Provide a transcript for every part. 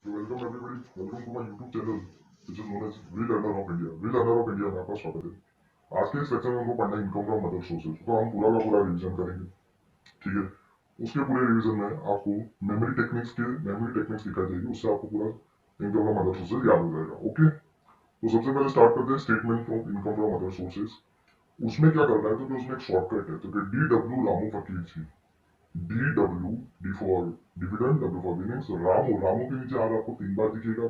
Welcome everybody. Welcome to my YouTube channel, which is known as Re-Learner of India. Re-Learner of India में आपका स्वागत है। आज के इस लेक्चर में हमको पढ़ना है इनकम फ्रॉम अदर सोर्सेज। तो हम पूरा का पूरा रिवीजन करेंगे, ठीक है। उसके पूरे रिवीजन में आपको मेमोरी टेक्निक्स दिखाई जाएगी, उससे आपको पूरा इनकम फ्रॉम अदर सोर्सेज याद हो जाएगा। ओके, तो सबसे पहले स्टार्ट करते हैं statement from income from other sources. उसमें क्या करना है, तो कि उसमें एक शॉर्टकट है, तो कि DW रामू फकीर जी, DW, D for dividend, W for winnings, Ramu Ramu के नीचे आर आपको 3 बार दिखेगा,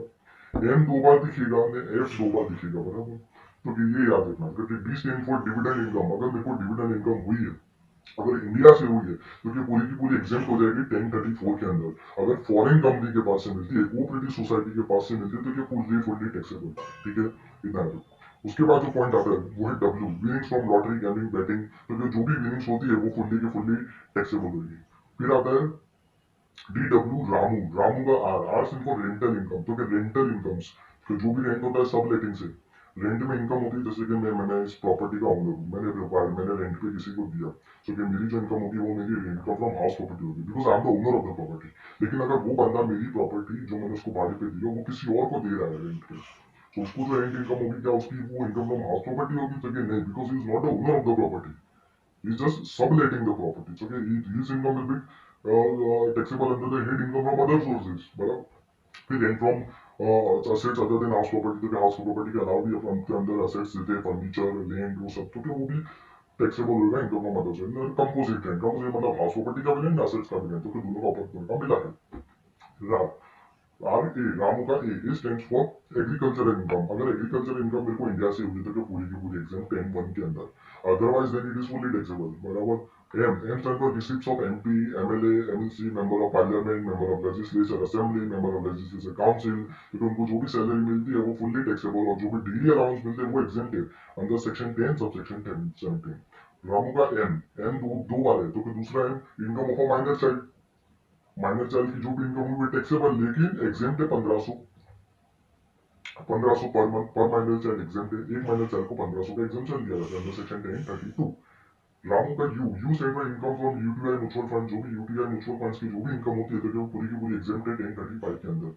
एम 2 बार दिखेगा और एफ 2 बार दिखेगा, बराबर। तो कि ये याद रखना, क्योंकि D stand for dividend income. अगर मेरे को डिविडेंड इनकम हुई है, अगर इंडिया से हुई है, तो ये पूरी की पूरी एग्जाम हो जाएगी 1034 के अंदर। अगर फॉरेन कंपनी के पास से मिलती है, कोऑपरेटिव सोसाइटी के पास से मिलती है, तो ये फुल्ली टैक्सेबल, ठीक है। इतना है। उसके बाद जो पॉइंट आता है वो है W, winnings from lottery, gambling, batting. तो जो भी विनिंग्स होती है वो फुल्ली की फुल्ली टैक्सेबल होगी। फिर आता है DW रामू, रामू का R Singh for rental income. तो क्या रेंटल इनकम्स, तो जो भी रेंट होता है सब लेटिंग से रेंट में इनकम होती है। जैसे कि मैंने इस प्रॉपर्टी का ओनर हूँ, मैंने रेंट पे किसी को दिया, तो कि मेरी जो इनकम होगी वो मेरी इनकम फ्रॉम हाउस प्रॉपर्टी होगी, because I am the owner of the property. लेकिन अगर वो बंदा मेरी प्रॉपर्टी जो मैंने उसको भाड़े पे दी है वो किसी और को दे रहा है रेंट पे, तो उसको जो रेंट इनकम होगी, क्या उसकी वो इनकम फ्रॉम हाउस प्रॉपर्टी होगी? तो कि नहीं, because he is not the owner of the property, he's just subletting the property. So okay, his income will be taxable under the head income from other sources. बराबर। फिर rent from assets other than house property, तो क्या house property के अलावा भी अपन के अंदर assets देते हैं, फर्नीचर, लैंड, वो सब, तो क्या वो भी टैक्सेबल होगा income from other source. Composite rent, composite मतलब हाउस प्रॉपर्टी का भी रेंट, assets का भी रेंट, तो फिर दोनों का अपन मिला है। आर ए, रामू का ए स्टैंड्स फॉर एग्रीकल्चर इनकम। अगर एग्रीकल्चर इनकम मेरे को इंडिया से हुई तो पूरी की पूरी एग्जाम 10-1 के अंदर, otherwise then it is fully taxable, बराबर। M stand for receipts of MP, MLA, MLC, member of parliament, member of legislature assembly, member of legislature council. तो उनको जो भी सैलरी मिलती है वो फुल्ली टैक्सेबल, और जो भी डेली अलाउंस मिलते हैं वो exempted under section 10 sub section 10 17। Ramu का एम, एम दो बार है, तो फिर दूसरा M income of a minor child, minor child की जो भी इनकम हुई टैक्सेबल, लेकिन एग्जेम्प्ट है 1500, 1500 पर मंथ पर माइनर चाइल्ड एग्जेम्प्ट है। एक माइनर चाइल्ड को 1500 का एग्जेम्पशन दिया जाता है अंडर सेक्शन 1032। रामू का you, you stand for income from UTI mutual fund. जो भी यूटीआई म्यूचुअल फंड्स की जो भी इनकम होती है, तो वो पूरी की पूरी एग्जेम्प्ट है 1035 के अंदर।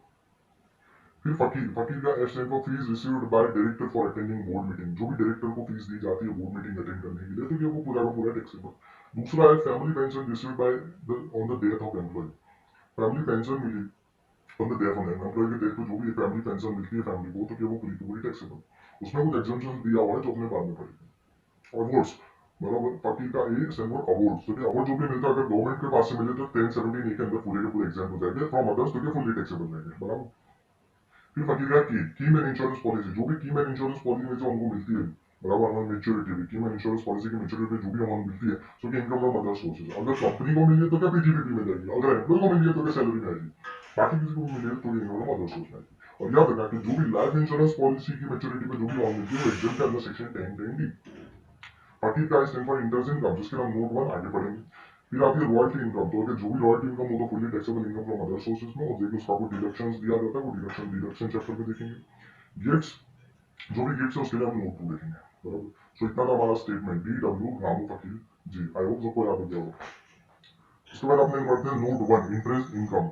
फिर फकीर, फकीर का F stand for fees received by director for attending board meeting. जो भी डायरेक्टर को फीस दी जाती है बोर्ड मीटिंग अटेंड करने के लिए, तो ये वो पूरा का पूरा टैक्सेबल। दूसरा है family pension received by the on the death of employ. Family pension मिली on the death of employ के डेथ पे जो भी फैमिली पेंशन मिलती है फैमिली को, तो क्या वो पूरी की पूरी टैक्सेबल। उसमें कुछ एग्जाम्पशन दिया हुआ है जो अपने बाद में पढ़ेंगे। अवार्ड्स, बराबर। फकीर का ए स्टैंड फॉर अवार्ड्स, तो क्या अवार्ड जो भी मिलता है अगर गवर्नमेंट के पास से मिले तो 1017 के अंदर पूरे के पूरे एग्जाम हो जाएंगे। फ्रॉम अदर्स तो क्या फुल्ली टैक्सेबल रहेंगे, बराबर। फिर फकीर का की मैन इंश्योरेंस पॉलिसी, जो भी की मैन इंश्योरेंस पॉलिसी में जो हमको मिलती है, बराबर, हमारी मेच्योरिटी भी की मैन इंश्योरेंस पॉलिसी की मेच्योरिटी पे जो भी अमाउंट मिलती है, तो क्या इनकम फ्रॉम अदर सोर्सेज। अगर कंपनी को मिली है तो क्या पीजीबीपी में जाएगी, अगर एम्प्लॉय को मिली है तो क्या सैलरी में आएगी, बाकी किसी को मिली है तो इनकम फ्रॉम अदर सोर्स में आएगी। और याद रखना कि जो भी लाइफ इंश्योरेंस पॉलिसी की मेच्योरिटी पे जो भी अमाउंट मिलती है वो एग्जाम के अंदर सेक्शन 10 बाकी का स्टैंड फॉर इंटरेस्ट इनकम, जिसके हम नोट 1 आगे पढ़ेंगे। फिर आती है रॉयल्टी इनकम, तो अगर जो भी रॉयल्टी इनकम हो तो fully taxable income from other sources में, और देखिए उसका कुछ डिडक्शंस दिया जाता है, वो डिडक्शन चैप्टर में देखेंगे। गिफ्ट्स, जो भी गिफ्ट्स है उसके लिए हम नोट 2 देखेंगे, बराबर। सो इतना था हमारा स्टेटमेंट, DW रामू फकीर जी। आई होप सबको याद हो गया होगा। उसके बाद आपने पढ़ते हैं नोट 1 इंटरेस्ट इनकम।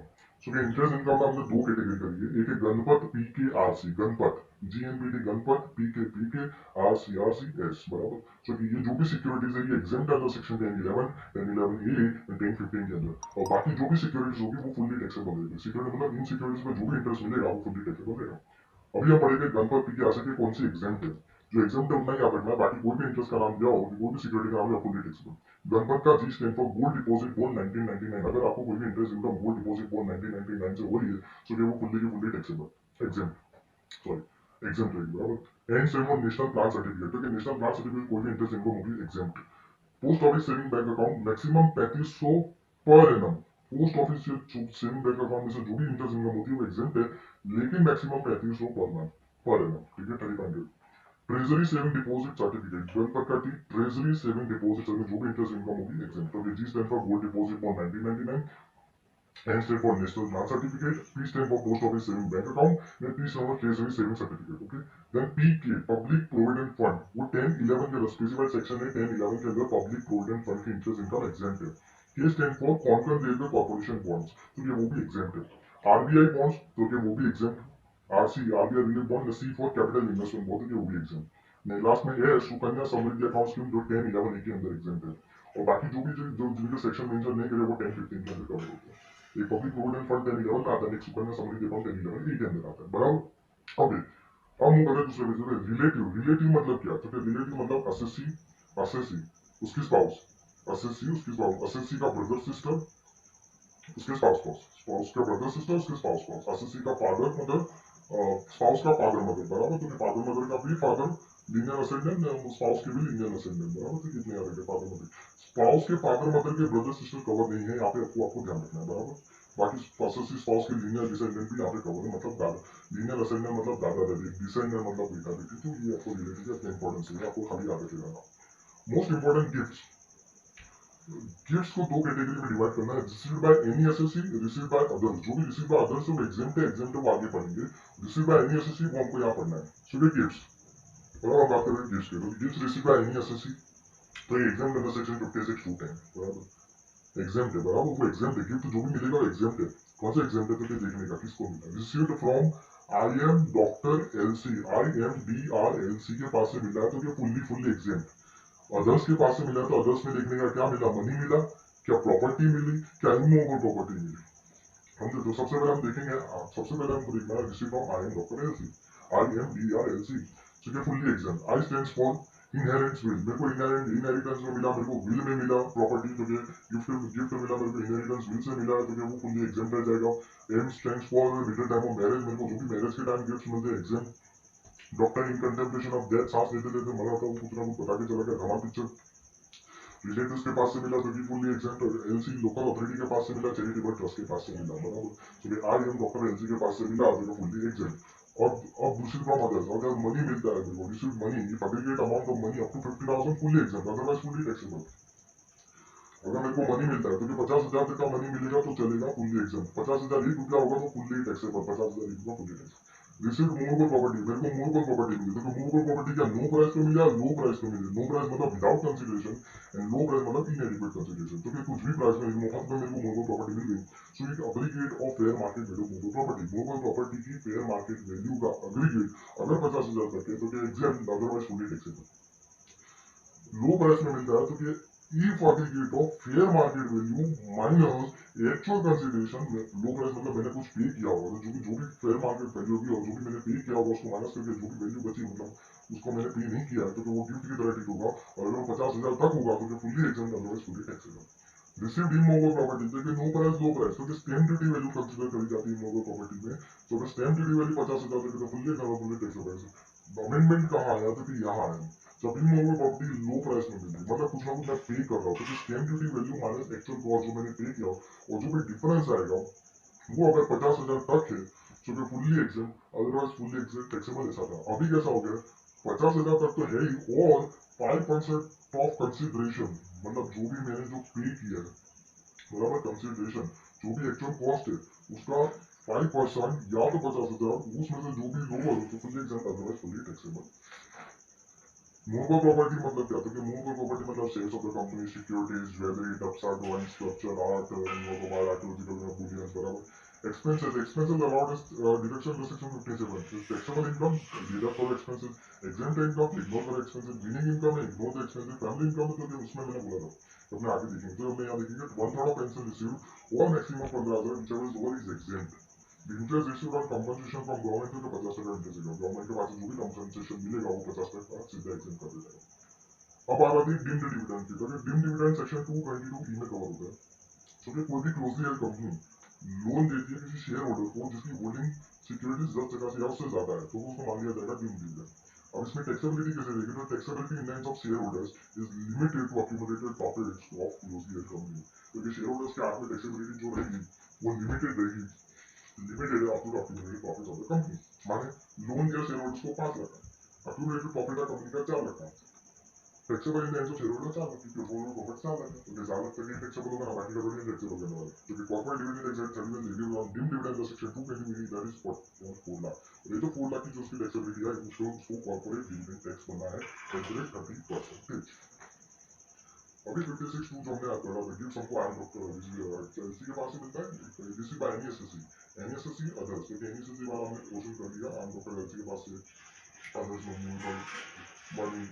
सो कि इंटरेस्ट इनकम में हमने 2 कैटेगरी करी है, एक है Ganpat PKRC, Ganpat GNPT, Ganpat PK RC S, बराबर। सो कि ये जो भी सिक्योरिटीज है ये एग्जाम्प्ट है सेक्शन 1011, 1011A, 1015 के अंदर, और बाकी जो भी सिक्योरिटीज होगी वो फुल्ली टैक्सेबल रहेगी। सिक्योरिटी मतलब इन सिक्योरिटीज में जो भी इंटरेस्ट मिलेगा वो फुल्ली टैक्सेबल रहेगा। अभी हम पढ़ेंगे गणपत PKRC की कौन सी एग्जाम्प्ट है। जो एग्जाम्प्ट है उतना ही याद रखना है, बाकी कोई भी इंटरेस्ट का नाम दिया हो, कोई भी सिक्योरिटी का नाम या फुल्ली टैक्सेबल। गणपत का G stand for gold deposit bond 1999। अगर आपको कोई भी interest income gold deposit bond 1999 से हो रही है, तो ये वो फुल्ली की fully taxable exempt, sorry exempt रहेगी, बराबर। And same for national plan certificate, क्योंकि नेशनल प्लान सर्टिफिकेट कोई भी इंटरेस्ट इनकम होगी exempt. Post office saving bank account maximum 3500 per annum. Post office saving bank account में से जो भी इंटरेस्ट इनकम होती है वो एग्जाम्प्ट है, लेकिन maximum 3500 per month per annum, ठीक है, 3500। ट्रेजरी सेविंग डिपॉजिट सर्टिफिकेट, 12 तक का थी। ट्रेजरी सेविंग डिपॉजिट सर्टिफिकेट जो भी इंटरेस्ट इनकम होगी एग्जाम्प्ट। तो G stand for gold deposit for 1999, N stand for national plan certificate, P stand for post office saving bank account, then P stand for treasury saving certificate, okay। Then PK public provident fund, वो 10-11 के specified section है, 10-11 के अंदर public provident fund की interest income exempt है। K stand for concurrent railway corporation bonds, तो ये वो भी एग्जाम्प्ट है। आरबीआई बॉन्ड्स तो कि वो भी exempt RBI relief bond C for capital investment बोलते कि वो भी एग्जाम नहीं। लास्ट में है सुकन्या समृद्धि अकाउंट स्कीम जो 10, 11, 8 के अंदर एग्जाम है। और बाकी जो भी जो सेक्शन मेंशन नहीं करे वो 10, 15 के अंदर कवर होते हैं। एक पब्लिक प्रोविडेंट फंड 10, 11 में आता है, एक सुकन्या समृद्धि अकाउंट 10, 11 8 के अंदर आता है, बराबर। अब हम वो करें दूसरे में रिलेटिव। रिलेटिव मतलब क्या? तो रिलेटिव मतलब असेसी, असेसी उसकी स्पाउस, असेसी उसकी स्पाउस, असेसी का ब्रदर सिस्टर उसके स्पाउस स्पाउस, स्पाउस का ब्रदर सिस्टर उसके स्पाउस स्पाउस, असेसी का फादर मदर, स्पाउस का फादर मदर, बराबर। तो फादर मदर का भी फादर लीनियर असेंडेंट, स्पाउस के भी लीनियर असेंडेंट, बराबर। तो कितने आ रहे हैं फादर मदर, स्पाउस के फादर मदर के ब्रदर सिस्टर कवर नहीं है यहाँ पे, आपको ध्यान रखना है, बराबर। बाकी असेसी स्पाउस के लीनियर डिसेंडेंट भी यहाँ पे कवर है, मतलब दादा लीनियर असेंडेंट मतलब दादा दादी, डिसेंडेंट मतलब बेटा बेटी। तो ये आपको रिलेटिव का इतना इंपॉर्टेंस है, आपको खाली याद रखेगा। मोस्ट इंपॉर्टेंट गिफ्ट, गिफ्ट्स को दो कैटेगरी में डिवाइड करना है, received by any SSC, received by others. जो भी रिसीव बाय अदर्स है वो एग्जाम्प्ट है, एग्जाम्प्ट है वो आगे पढ़ेंगे। रिसीव बाय एनी एसएससी वो हमको यहाँ पढ़ना है। सो ये गिफ्ट्स, और हम बात करें गिफ्ट्स के, तो gifts receive by any SSC तो ये एग्जाम्प्ट अंडर सेक्शन 56(2)10, बराबर। एग्जाम्प्ट है, बराबर, वो एग्जाम्प्ट है। गिफ्ट जो भी मिलेगा वो एग्जाम्प्ट है। कौन सा एग्जाम्प्ट है? तो क्या देखने का किसको मिला। Received from I M doctor LC, IMDR LC के पास से मिला है तो क्या फुल्ली फुल्ली एग्जाम्प्ट। अदर्स के पास से मिला तो अदर्स में देखने का क्या मिला, मनी मिला, क्या प्रॉपर्टी मिली, क्या इमूवेबल प्रॉपर्टी मिली। हम तो सबसे पहले हम देखेंगे, सबसे पहले हमको देखना है receive from I M doctor LC, IMDR LC। तो क्या fully exam. I stands for inheritance will, मेरे को इनहेरिटेंस में मिला, मेरे को विल में मिला प्रॉपर्टी, तो क्या गिफ्ट गिफ्ट मिला मेरे को, इनहेरिटेंस विल से मिला, तो क्या वो फुल्ली एग्जाम रह जाएगा। M stands for little time of marriage, मेरे को जो भी मैरिज के टाइम गिफ्ट मिलते हैं exam. Doctor in contemplation of death, सांस लेते लेते मरा था, वो कुछ ना कुछ बता के चला गया, धमाल पिक्चर। रिलेटिव्स के पास से मिला तो fully exempt. LC local authority के पास से मिला, चैरिटेबल ट्रस्ट के पास से मिला, बराबर। तो आज हम डॉक्टर एलसी के पास से मिला तो फुल्ली एग्जाम्प्ट। और अब दूसरी फ्रॉम अदर्स, अगर मनी मिलता है मेरे को, receive money if aggregate amount of money up to 50,000 fully exempt, otherwise fully taxable. अगर मेरे को मनी मिलता है तो 50,000 तक का मनी मिलेगा तो चलेगा, फुल्ली एग्जाम्प्ट। 50,000 1 रुपया होगा तो फुल्ली टैक्सेबल, 50,000 1 रुपया fully tax. Receive movable property, मेरे को मूवेबल प्रॉपर्टी मिली, तो मूवेबल प्रॉपर्टी क्या नो प्राइस पे मिला, लो प्राइस पे मिली। नो प्राइस मतलब without consideration, and low price मतलब इनएडिक्वेट कंसिडरेशन। तो क्या कुछ भी प्राइस में मुफ्त में मेरे को मूवेबल प्रॉपर्टी मिल गई। So it aggregate of fair market value movable property, movable property की फेयर मार्केट वैल्यू का अग्रीगेट अगर 50,000 तक है तो क्या एग्जाम्प्ट, अदरवाइज फुल्ली टैक्सेबल। लो प्राइस में मिलता है तो क्या if aggregate of fair market value minus actual consideration। Low price मतलब मैंने कुछ पे किया होगा, तो जो भी फेयर मार्केट वैल्यू होगी और जो भी मैंने पे किया होगा उसको माइनस करके जो भी वैल्यू बची, मतलब उसको मैंने पे नहीं किया है तो वो गिफ्ट की तरह ट्रीट होगा। और अगर 50,000 तक होगा तो fully exempt, otherwise fully taxable. Received immovable property, देखिए नो प्राइस लो प्राइस, तो स्टैम्प ड्यूटी वैल्यू कंसीडर करी जाती है इमूवेबल प्रॉपर्टी में। तो अगर स्टैम्प ड्यूटी वैल्यू 50,000 तक तो फुल्ली टैक्सेबल। अमेंडमेंट कहाँ आया तो यहाँ आया, जब इमूवेबल प्रॉपर्टी लो प्राइस में मिलती है मतलब कुछ ना कुछ मैं पे कर रहा हूँ, तो stamp duty value minus actual cost जो मैंने पे किया और जो भी डिफरेंस आएगा वो अगर 50,000 तक है तो फिर fully exam, otherwise fully exempt taxable. ऐसा था, अभी कैसा हो गया 50,000 तक तो है ही, और 5% ऑफ कंसिडरेशन मतलब जो भी मैंने जो पे किया है, बराबर, कंसिडरेशन जो भी एक्चुअल कॉस्ट है उसका 5% या तो 50,000, उसमें से जो भी लोअर हो तो fully exam, otherwise fully taxable. Movable property मतलब क्या? तो कि मूवेबल प्रॉपर्टी मतलब shares of the company, securities, jewellery, टप्सा, drawing, sculpture, art, mobile, archaeological bullions, बराबर। Expenses, expenses allowed is deduction to section 57। Taxable income deduct for expenses, exempt income ignore for expenses, winning income है ignore the expenses, family income है तो उसमें मैंने बोला था तो अपने आगे देखेंगे। तो हमने यहाँ देखेंगे 1/3 ऑफ पेंशन रिसीव और maximum 15,000 whichever is lower is exempt। Interest receive on compensation from government तो 50% इंटरेस्ट देगा, गवर्नमेंट के पास जो भी कंपनसेशन मिलेगा वो 50% सीधा एग्जाम कर देगा। अब आ रहा है डिम्ड डिविडेंड की, तो डिम्ड डिविडेंड सेक्शन 222 में कवर होता है। तो कि कोई भी क्लोजली हेल्ड कंपनी लोन देती है किसी शेयर होल्डर को जिसकी होल्डिंग सिक्योरिटीज 10% या उससे ज्यादा है तो उसको मान लिया जाएगा डिम्ड डिविडेंड। अब इसमें टैक्सेबिलिटी कैसे देगी? तो taxability in lines of shareholders is limited to accumulated profits of closely held company. तो ये शेयर होल्डर्स के हाथ में टैक्सेबिलिटी जो रहेगी वो लिमिटेड रहेगी, लिमिटेड है up to accumulated profit of the company. माने लोन दिया शेयर होल्डर्स को 5 लाख का, अक्यूमुलेटेड प्रॉफिट है कंपनी का 4 लाख का, टैक्सेबल इन तो शेयर होल्डर 4 लाख की टोटल प्रॉफिट 4 लाख है, तो 4 लाख तक टैक्सेबल होगा ना, बाकी का थोड़ी टैक्सेबल होने वाला। क्योंकि corporate dividend exact service review on dim dividend the section 2 category that is 4 lakh. ये तो 4 लाख की जो उसकी टैक्सेबिलिटी है उसको कॉर्पोरेट डिविडेंड टैक्स बनना है कैलकुलेट 30%। अभी 56 जो हमने गिव्स हमको आर्म इसी के पास से मिलता है रिसीव बाय एनएसएससी अदर्स, क्योंकि एनएसएससी वाला हमने क्वेश्चन कर लिया आर्म डॉक्टर के पास से अदर्स मनी